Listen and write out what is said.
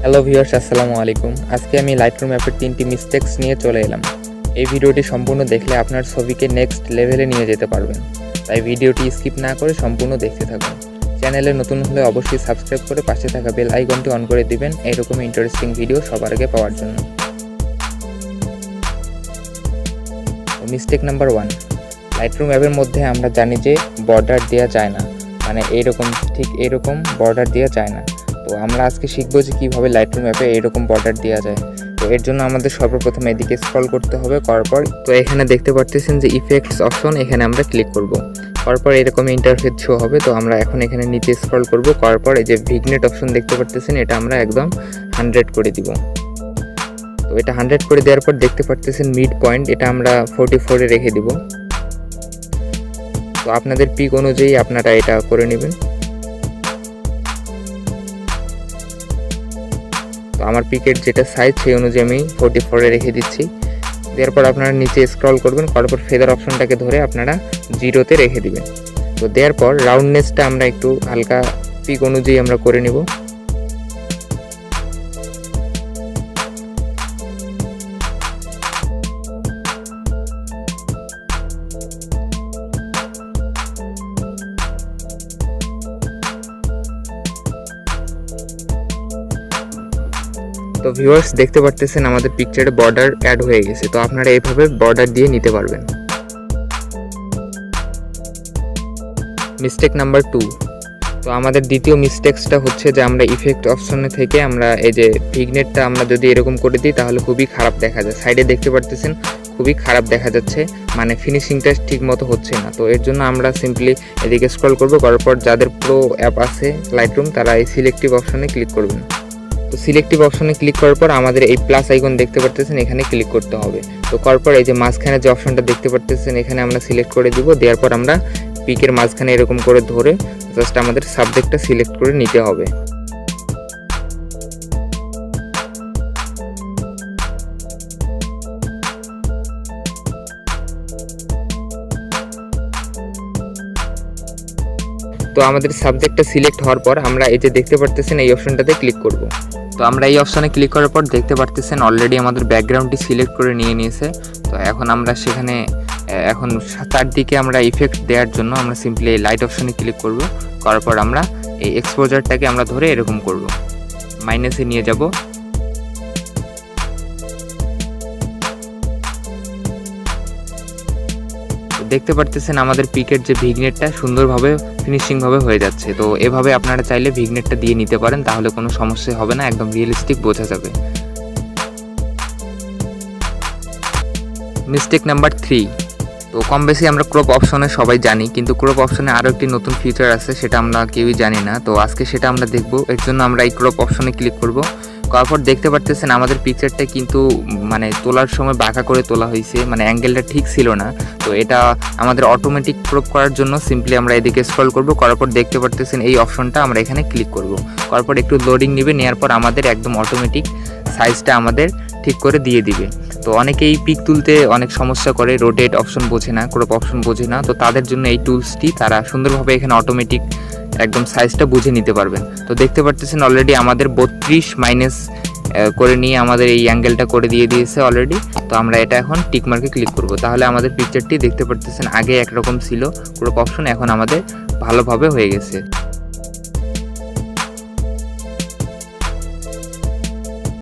Hello viewers, আসসালামু আলাইকুম। আজকে আমি লাইটরুম অ্যাপের 3টি মিস্টেক্স নিয়ে চলে এলাম। এই ভিডিওটি সম্পূর্ণ দেখলে আপনার ছবিকে নেক্সট লেভেলে নিয়ে যেতে পারবেন, তাই ভিডিওটি স্কিপ না করে সম্পূর্ণ দেখতে থাকুন। চ্যানেলে নতুন হলে অবশ্যই সাবস্ক্রাইব করে পাশে থাকা বেল আইকনটি অন করে দিবেন এইরকম ইন্টারেস্টিং ভিডিও সবার আগে পাওয়ার জন্য। মিস্টেক নাম্বার 1, লাইটরুম অ্যাপের মধ্যে আমরা জানি যে বর্ডার দেওয়া যায় না, মানে ঠিক এরকম বর্ডার দেওয়া যায় না। তো আমরা আজকে শিখবো যে কীভাবে লাইটরুম অ্যাপে এরকম বর্ডার দেওয়া যায়। তো এর জন্য আমাদের সর্বপ্রথম এদিকে স্ক্রল করতে হবে। করার পর তো এখানে দেখতে পাচ্ছেন যে ইফেক্টস অপশন, এখানে আমরা ক্লিক করব। করার পর এরকম ইন্টারফেস শো হবে। তো আমরা এখন এখানে নিচে স্ক্রল করব। করার পর এই যে ভিগনেট অপশন দেখতে পাচ্ছেন, এটা আমরা একদম 100 করে দিব। তো এটা 100 করে দেওয়ার পর দেখতে পাচ্ছেন মিড পয়েন্ট, এটা আমরা 44-এ রেখে দিব। তো আপনাদের পিক অনুযায়ী আপনারা এটা করে নেবেন। তো আমার পিকের যেটা সাইজ সেই অনুযায়ী আমি 44-এ রেখে দিচ্ছি। দেওয়ার পর আপনারা নিচে স্ক্রল করবেন, করার পর ফেদার অপশনটাকে ধরে আপনারা 0-তে রেখে দিবেন। তো দেওয়ার পর রাউন্ডনেসটা আমরা একটু হালকা পিক অনুযায়ী আমরা করে নিব। তো ভিউয়ার্স দেখতে পাচ্ছেন আমাদের পিকচারে বর্ডার অ্যাড হয়ে গেছে। তো আপনারা এইভাবে বর্ডার দিয়ে নিতে পারবেন। মিস্টেক নাম্বার 2, তো আমাদের দ্বিতীয় মিস্টেকসটা হচ্ছে যে আমরা ইফেক্ট অপশনে থেকে আমরা এই যে ভিগনেটটা আমরা যদি এরকম করে দিই তাহলে খুবই খারাপ দেখা যায়। সাইডে দেখতে পাচ্ছেন খুবই খারাপ দেখা যাচ্ছে, মানে ফিনিশিংটা ঠিক মতো হচ্ছে না। তো এর জন্য আমরা সিম্পলি এদিকে স্ক্রল করব। করার পর যাদের প্রো অ্যাপ আছে লাইটরুম, তারা এই সিলেক্টিভ অপশনে ক্লিক করবেন। তো সিলেক্টিভ অপশনে ক্লিক করার পর আমাদের এই প্লাস আইকন দেখতে পাচ্ছেন, এখানে ক্লিক করতে হবে। তো করার পর এই যে মাঝখানে যে অপশনটা দেখতে পাচ্ছেন, এখানে আমরা সিলেক্ট করে দিব। দেওয়ার পর আমরা পিকের মাঝখানে এরকম করে ধরে জাস্ট আমাদের সাবজেক্টটা সিলেক্ট করে নিতে হবে। তো আমাদের সাবজেক্টটা সিলেক্ট হওয়ার পর আমরা এই যে দেখতে পাচ্ছেন এই অপশনটাতে ক্লিক করব। তো আমরা এই অপশনে ক্লিক করার পর দেখতে পাচ্ছেন অলরেডি আমাদের ব্যাকগ্রাউন্ডটি সিলেক্ট করে নিয়েছে। তো এখন আমরা সেখানে চারদিকে আমরা ইফেক্ট দেওয়ার জন্য আমরা সিম্পলি এই লাইট অপশনে ক্লিক করব। করার পর আমরা এই এক্সপোজারটাকে আমরা ধরে এরকম করব, মাইনাসে নিয়ে যাব। দেখতে পাচ্ছেন আমাদের পিকের যে ভিগনেটটা সুন্দরভাবে ফিনিশিংভাবে হয়ে যাচ্ছে। তো এভাবে আপনারা চাইলে ভিগনেটটা দিয়ে নিতে পারেন, তাহলে কোনো সমস্যা হবে না, একদম রিয়েলিস্টিক বোঝা যাবে। মিস্টেক নাম্বার 3, তো কম বেশি আমরা ক্রপ অপশনে সবাই জানি, কিন্তু ক্রপ অপশনে আরও একটি নতুন ফিচার আছে, সেটা আমরা কেউই জানি না। তো আজকে সেটা আমরা দেখব। এর জন্য আমরা এই ক্রপ অপশনে ক্লিক করব। করার পর দেখতে পাচ্ছেন আমাদের পিকচারটা কিন্তু মানে তোলার সময় বাঁকা করে তোলা হয়েছে, মানে অ্যাঙ্গেলটা ঠিক ছিল না। তো এটা আমাদের অটোমেটিক ক্রপ করার জন্য সিম্পলি আমরা এদিকে স্ক্রল করব। করার পর দেখতে পাচ্ছেন এই অপশনটা আমরা এখানে ক্লিক করব। করার পর একটু লোডিং নেবে, নেওয়ার পর আমাদের একদম অটোমেটিক সাইজটা আমাদের ঠিক করে দিয়ে দিবে। তো অনেকেই পিক তুলতে অনেক সমস্যা করে, রোটেট অপশন বোঝে না, ক্রপ অপশন বোঝে না। তো তাদের জন্য এই টুলসটি তারা সুন্দরভাবে এখানে অটোমেটিক একদম সাইজটা বুঝে নিতে পারবেন। তো দেখতে পাচ্ছেন অলরেডি আমাদের 32 মাইনাস করে নিয়ে আমাদের এই অ্যাঙ্গেলটা করে দিয়েছে অলরেডি। তো আমরা এটা এখন টিক মার্কে ক্লিক করব। তাহলে আমাদের পিকচারটি দেখতে পাচ্ছেন আগে একরকম ছিল ক্রপ অপশন, এখন আমাদের ভালোভাবে হয়ে গেছে।